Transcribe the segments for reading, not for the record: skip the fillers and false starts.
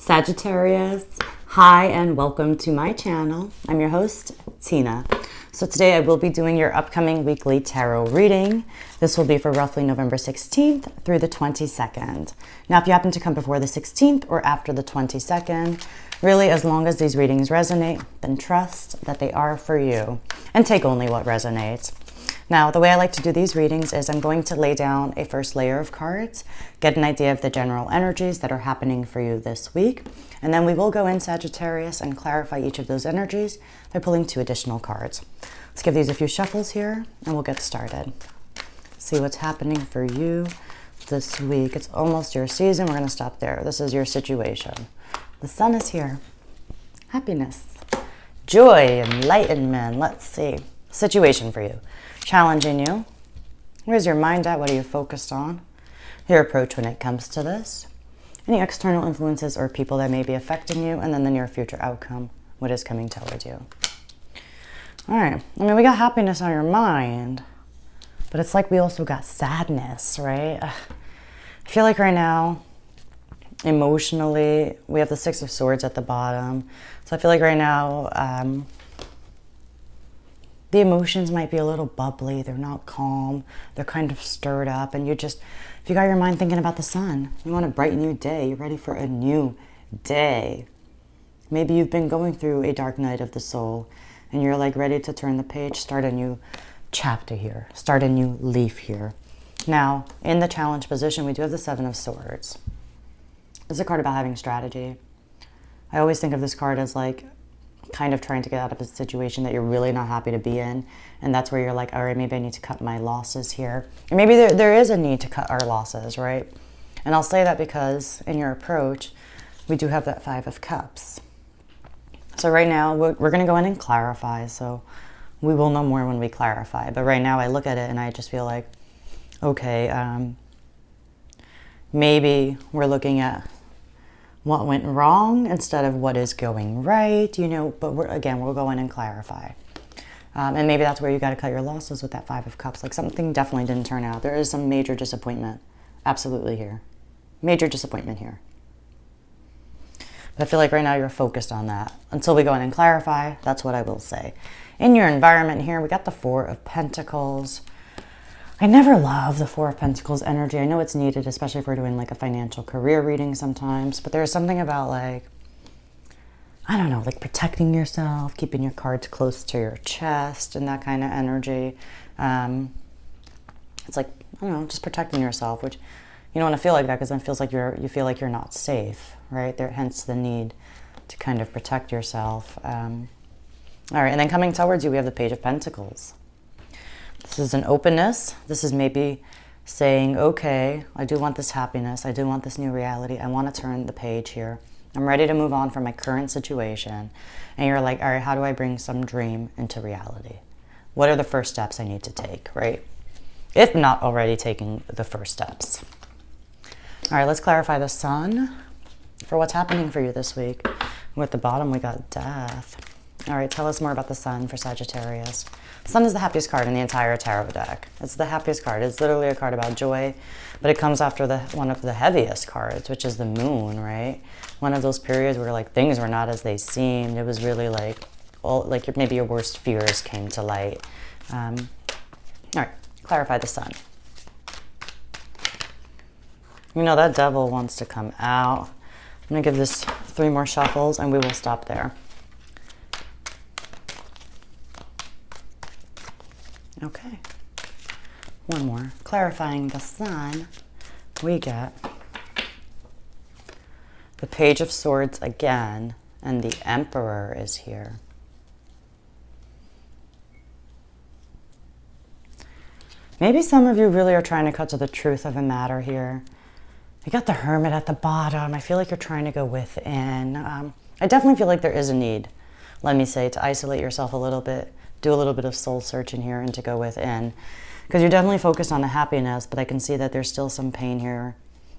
Sagittarius, hi and welcome to my channel. I'm your host, Tina. So today I will be doing your upcoming weekly tarot reading. This will be for roughly November 16th through the 22nd. Now, if you happen to come before the 16th or after the 22nd, really as long as these readings resonate, then trust that they are for you and take only what resonates. Now, the way I like to do these readings is I'm going to lay down a first layer of cards, get an idea of the general energies that are happening for you this week, and then we will go in Sagittarius and clarify each of those energies by pulling 2 additional cards. Let's give these a few shuffles here, and we'll get started. See what's happening for you this week. It's almost your season. We're going to stop there. This is your situation. The sun is here. Happiness, joy, enlightenment. Let's see. Situation for you. Challenging you. Where's your mind at? What are you focused on? Your approach when it comes to this. Any external influences or people that may be affecting you, and then the near future outcome. What is coming towards you? All right. I mean, we got happiness on your mind, but it's like we also got sadness, right? I feel like right now, emotionally, we have the 6 of Swords at the bottom. So I feel like right now, the emotions might be a little bubbly. They're not calm. They're kind of stirred up. And if you got your mind thinking about the sun, you want to brighten your day. You're ready for a new day. Maybe you've been going through a dark night of the soul and you're like ready to turn the page, start a new chapter here, start a new leaf here. Now, in the challenge position, we do have the 7 of Swords. It's a card about having strategy. I always think of this card as like kind of trying to get out of a situation that you're really not happy to be in. And that's where you're like, all right, maybe I need to cut my losses here. Or maybe there is a need to cut our losses, right? And I'll say that because in your approach, we do have that 5 of Cups. So right now, we're going to go in and clarify. So we will know more when we clarify. But right now, I look at it and I just feel like, okay, maybe we're looking at what went wrong instead of what is going right, but we'll go in and clarify. And maybe that's where you got to cut your losses with that 5 of Cups. Like something definitely didn't turn out. There is some major disappointment. Absolutely here. Major disappointment here. But I feel like right now you're focused on that. Until we go in and clarify, that's what I will say. In your environment here, we got the 4 of Pentacles. I never love the 4 of Pentacles energy. I know it's needed, especially if we're doing like a financial career reading sometimes. But there's something about like, I don't know, like protecting yourself, keeping your cards close to your chest and that kind of energy. It's like, I don't know, just protecting yourself, which you don't want to feel like that because then it feels like you feel like you're not safe, right? Hence the need to kind of protect yourself. All right, and then coming towards you, we have the Page of Pentacles. This is an openness. This is maybe saying, okay, I do want this happiness. I do want this new reality. I want to turn the page here. I'm ready to move on from my current situation. And you're like, all right, how do I bring some dream into reality? What are the first steps I need to take, right? If not already taking the first steps. All right, let's clarify the sun for what's happening for you this week. At the bottom, we got Death. All right, tell us more about the sun for Sagittarius. Sun is the happiest card in the entire tarot deck. It's the happiest card. It's literally a card about joy, but it comes after one of the heaviest cards, which is the moon, right? One of those periods where like things were not as they seemed. It was really like, maybe your worst fears came to light. All right, clarify the sun. That devil wants to come out. I'm gonna give this 3 more shuffles and we will stop there. Okay, one more. Clarifying the sun, we get the Page of Swords again, and the Emperor is here. Maybe some of you really are trying to cut to the truth of a matter here. You got the Hermit at the bottom. I feel like you're trying to go within. I definitely feel like there is a need, let me say, to isolate yourself a little bit. Do a little bit of soul searching here and to go within. Because you're definitely focused on the happiness, but I can see that there's still some pain here.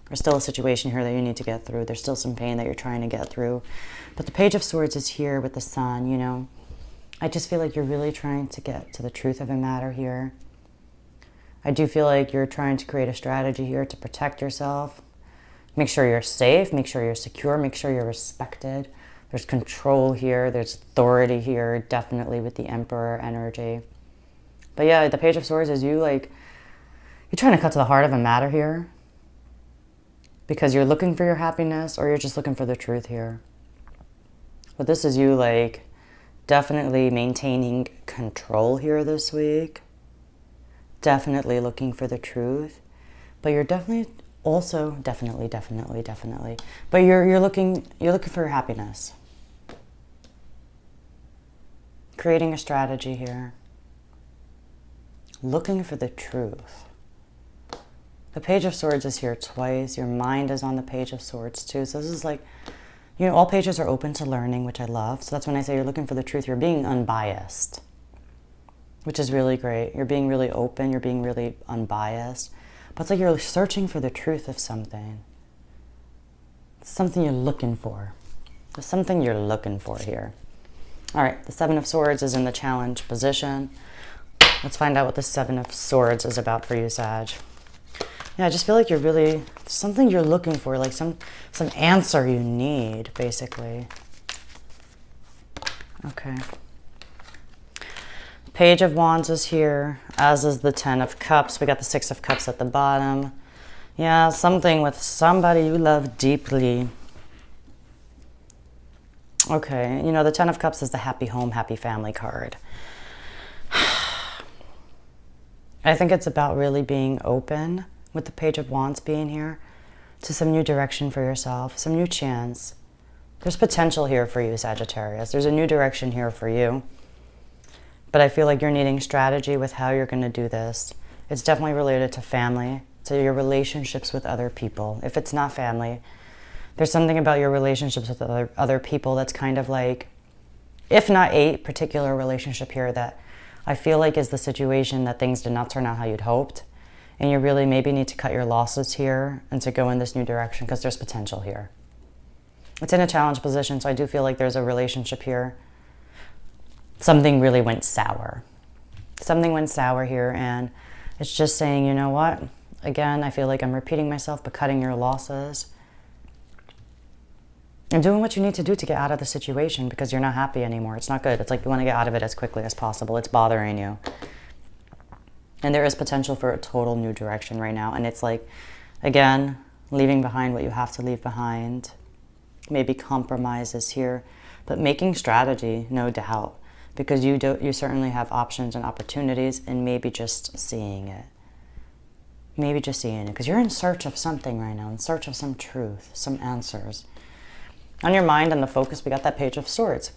There's still a situation here that you need to get through. There's still some pain that you're trying to get through. But the Page of Swords is here with the sun, I just feel like you're really trying to get to the truth of a matter here. I do feel like you're trying to create a strategy here to protect yourself. Make sure you're safe, make sure you're secure, make sure you're respected. There's control here, there's authority here, definitely with the Emperor energy. But yeah, the Page of Swords is you like, you're trying to cut to the heart of a matter here because you're looking for your happiness or you're just looking for the truth here. But this is you like definitely maintaining control here this week. Definitely looking for the truth. But you're definitely also, definitely. But you're looking for your happiness. Creating a strategy here. Looking for the truth. The Page of Swords is here twice. Your mind is on the Page of Swords too. So this is like, you know, all pages are open to learning, which I love. So that's when I say you're looking for the truth. You're being unbiased, which is really great. You're being really open. You're being really unbiased. But it's like you're searching for the truth of something. It's something you're looking for. There's something you're looking for here. All right, the Seven of Swords is in the challenge position. Let's find out what the Seven of Swords is about for you, Sag. Yeah, I just feel like you're really, something you're looking for, like some answer you need, basically. Okay. Page of Wands is here, as is the Ten of Cups. We got the Six of Cups at the bottom. Yeah, something with somebody you love deeply. Okay, you know, the Ten of Cups is the happy home, happy family card. I think it's about really being open with the Page of Wands being here to some new direction for yourself, some new chance. There's potential here for you, Sagittarius. There's a new direction here for you. But I feel like you're needing strategy with how you're going to do this. It's definitely related to family, to your relationships with other people. If it's not family, there's something about your relationships with other people that's kind of like, if not a particular relationship here that I feel like is the situation that things did not turn out how you'd hoped. And you really maybe need to cut your losses here and to go in this new direction because there's potential here. It's in a challenge position, so I do feel like there's a relationship here. Something really went sour. Something went sour here, and it's just saying, you know what? Again, I feel like I'm repeating myself, but cutting your losses. And doing what you need to do to get out of the situation because you're not happy anymore. It's not good. It's like you want to get out of it as quickly as possible. It's bothering you. And there is potential for a total new direction right now. And it's like, again, leaving behind what you have to leave behind. Maybe compromises here. But making strategy, no doubt. Because you certainly have options and opportunities, and maybe just seeing it. Maybe just seeing it. Because you're in search of something right now. In search of some truth, some answers. On your mind and the focus, we got that Page of Swords.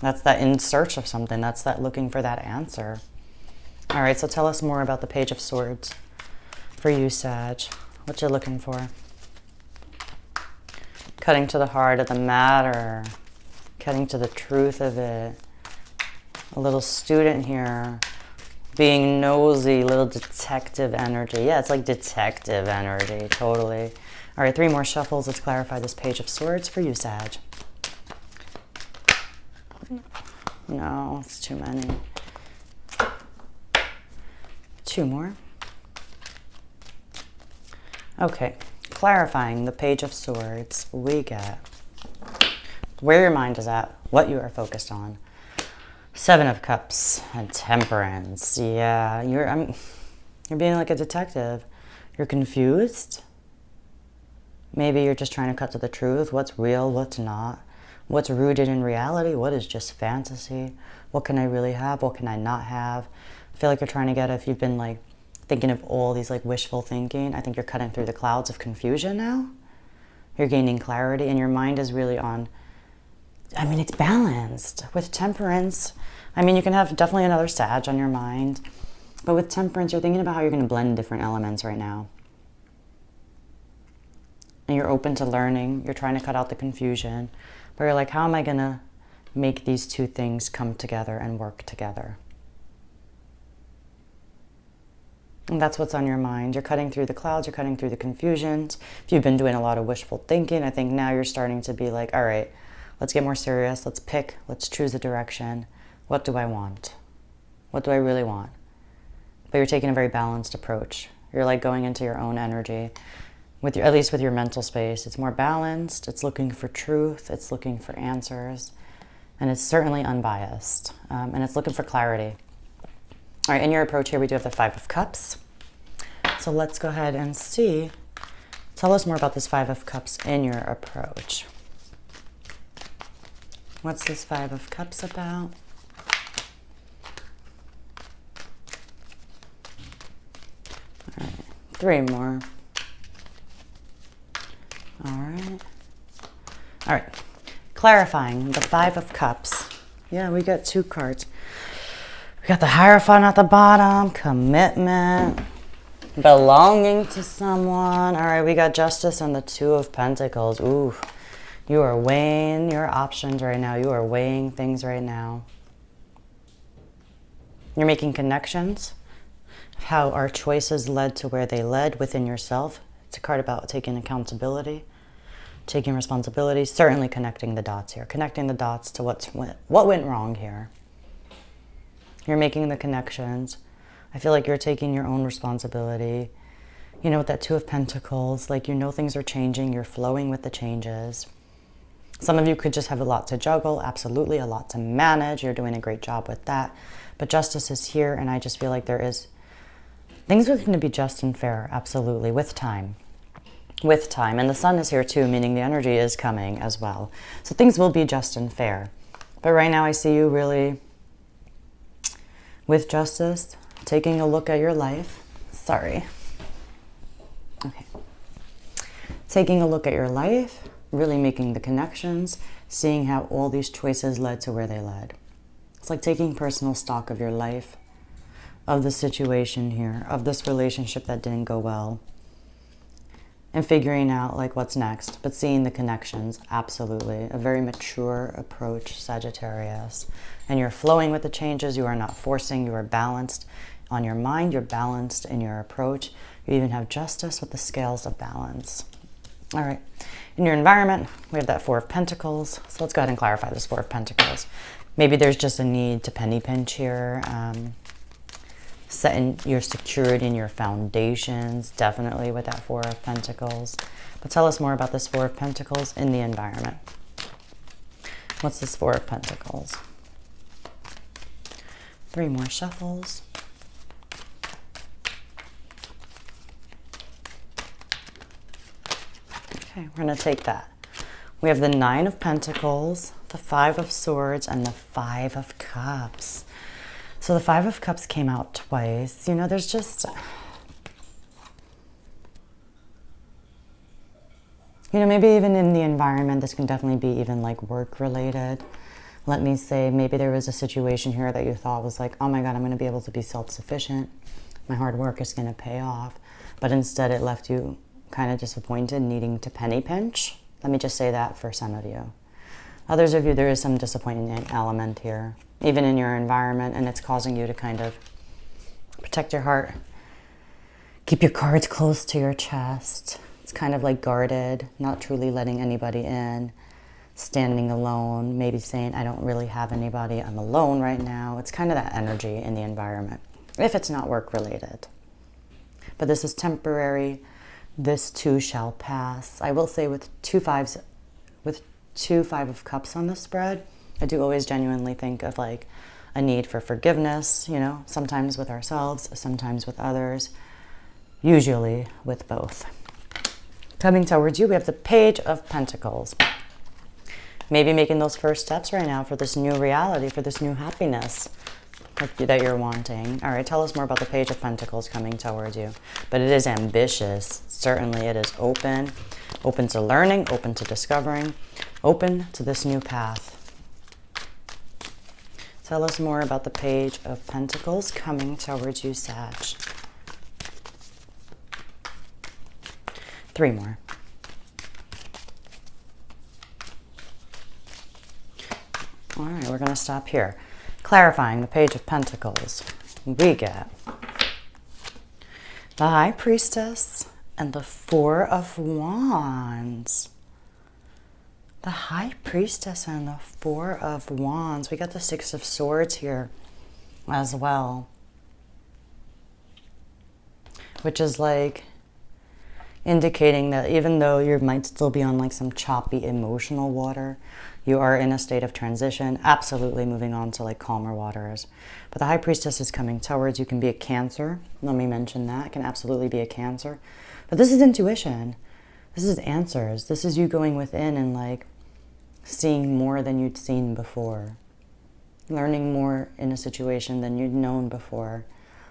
That's that in search of something. That's that looking for that answer. All right, so tell us more about the Page of Swords for you, Sag. What you're looking for. Cutting to the heart of the matter. Cutting to the truth of it. A little student here. Being nosy, little detective energy. Yeah, it's like detective energy, totally. All right, 3 more shuffles. Let's clarify this Page of Swords for you, Sag. No, it's too many. 2 more. Okay, clarifying the Page of Swords, we get where your mind is at, what you are focused on. 7 of Cups and Temperance. Yeah, you're being like a detective. You're confused. Maybe you're just trying to cut to the truth. What's real, what's not? What's rooted in reality? What is just fantasy? What can I really have? What can I not have? I feel like you're trying to get, if you've been like thinking of all these like wishful thinking, I think you're cutting through the clouds of confusion now. You're gaining clarity and your mind is really on, I mean, it's balanced. With Temperance, I mean, you can have definitely another Sag on your mind, but with Temperance, you're thinking about how you're going to blend different elements right now. And you're open to learning. You're trying to cut out the confusion, but you're like, how am I going to make these two things come together and work together? And that's what's on your mind. You're cutting through the clouds. You're cutting through the confusions. If you've been doing a lot of wishful thinking, I think now you're starting to be like, all right, let's get more serious. Let's pick. Let's choose a direction. What do I want? What do I really want? But you're taking a very balanced approach. You're like going into your own energy. with your, at least with your mental space. It's more balanced. It's looking for truth. It's looking for answers. And it's certainly unbiased. And it's looking for clarity. All right, in your approach here, we do have the Five of Cups. So let's go ahead and see. Tell us more about this Five of Cups in your approach. What's this Five of Cups about? All right, 3 more. All right. All right. Clarifying the Five of Cups. Yeah, we got 2 cards. We got the Hierophant at the bottom, commitment, belonging to someone. All right, we got Justice and the Two of Pentacles. Ooh, you are weighing your options right now. You are weighing things right now. You're making connections. How our choices led to where they led within yourself. It's a card about taking accountability, taking responsibility, certainly connecting the dots here. Connecting the dots to what went wrong here. You're making the connections. I feel like you're taking your own responsibility. You know, with that Two of Pentacles, like, you know, things are changing. You're flowing with the changes. Some of you could just have a lot to juggle. Absolutely, a lot to manage. You're doing a great job with that. But Justice is here, and I just feel like things are going to be just and fair, absolutely, with time. With time. And the Sun is here too, meaning the energy is coming as well. So things will be just and fair. But right now I see you really, with Justice, taking a look at your life. Sorry. Okay. Taking a look at your life, really making the connections, seeing how all these choices led to where they led. It's like taking personal stock of your life, of the situation here, of this relationship that didn't go well, and figuring out like what's next, but seeing the connections. Absolutely. A very mature approach, Sagittarius. And you're flowing with the changes. You are not forcing. You are balanced on your mind. You're balanced in your approach. You even have Justice with the scales of balance. All right. In your environment, we have that Four of Pentacles. So let's go ahead and clarify this Four of Pentacles. Maybe there's just a need to penny pinch here. Setting your security in your foundations, definitely with that Four of Pentacles. But tell us more about this Four of Pentacles in the environment. What's this Four of Pentacles? 3 more shuffles. Okay, we're going to take that. We have the Nine of Pentacles, the Five of Swords, and the Five of Cups. So the Five of Cups came out twice. You know, there's just, you know, maybe even in the environment, this can definitely be even like work related. Let me say, maybe there was a situation here that you thought was like, oh my God, I'm going to be able to be self-sufficient. My hard work is going to pay off. But instead it left you kind of disappointed, needing to penny pinch. Let me just say that for some of you. Others of you, there is some disappointing element here, even in your environment, and it's causing you to kind of protect your heart. Keep your cards close to your chest. It's kind of like guarded, not truly letting anybody in, standing alone, maybe saying, I don't really have anybody, I'm alone right now. It's kind of that energy in the environment, if it's not work related. But this is temporary. This too shall pass. I will say with two Five of Cups on the spread, I do always genuinely think of like a need for forgiveness, you know, sometimes with ourselves, sometimes with others, usually with both. Coming towards you, we have the Page of Pentacles. Maybe making those first steps right now for this new reality, for this new happiness that you're wanting. All right, tell us more about the Page of Pentacles coming towards you. But it is ambitious. Certainly it is open to learning, open to discovering, open to this new path. Tell us more about the Page of Pentacles coming towards you, Sag. 3 more. All right, we're going to stop here. Clarifying the Page of Pentacles, we get the High Priestess and the Four of Wands. The High Priestess and the Four of Wands. We got the Six of Swords here as well, which is like indicating that even though you might still be on like some choppy emotional water, you are in a state of transition, absolutely moving on to like calmer waters. But the High Priestess is coming towards you. Can be a Cancer. Let me mention that. It can absolutely be a Cancer. But this is intuition. This is answers. This is you going within and like seeing more than you'd seen before. Learning more in a situation than you'd known before.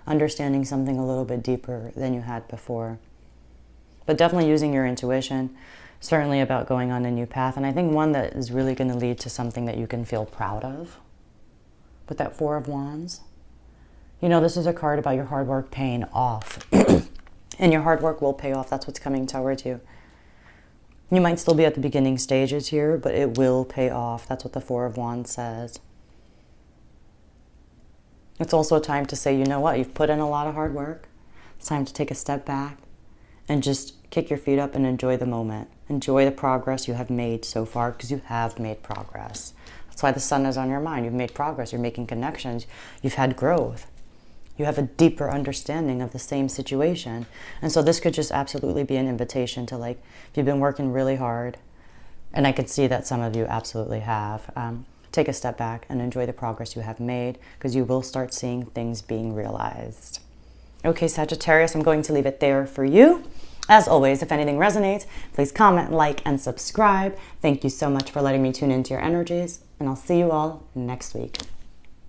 Understanding something a little bit deeper than you had before. But definitely using your intuition. Certainly about going on a new path. And I think one that is really going to lead to something that you can feel proud of. With that Four of Wands. You know, this is a card about your hard work paying off. And your hard work will pay off. That's what's coming towards you. You might still be at the beginning stages here, but it will pay off. That's what the Four of Wands says. It's also a time to say, you know what? You've put in a lot of hard work. It's time to take a step back and just kick your feet up and enjoy the moment. Enjoy the progress you have made so far, because you have made progress. That's why the sun is on your mind. You've made progress. You're making connections. You've had growth. You have a deeper understanding of the same situation. And so this could just absolutely be an invitation to, like, if you've been working really hard, and I could see that some of you absolutely have, take a step back and enjoy the progress you have made, because you will start seeing things being realized. Okay, Sagittarius, I'm going to leave it there for you. As always, if anything resonates, please comment, like, and subscribe. Thank you so much for letting me tune into your energies, and I'll see you all next week.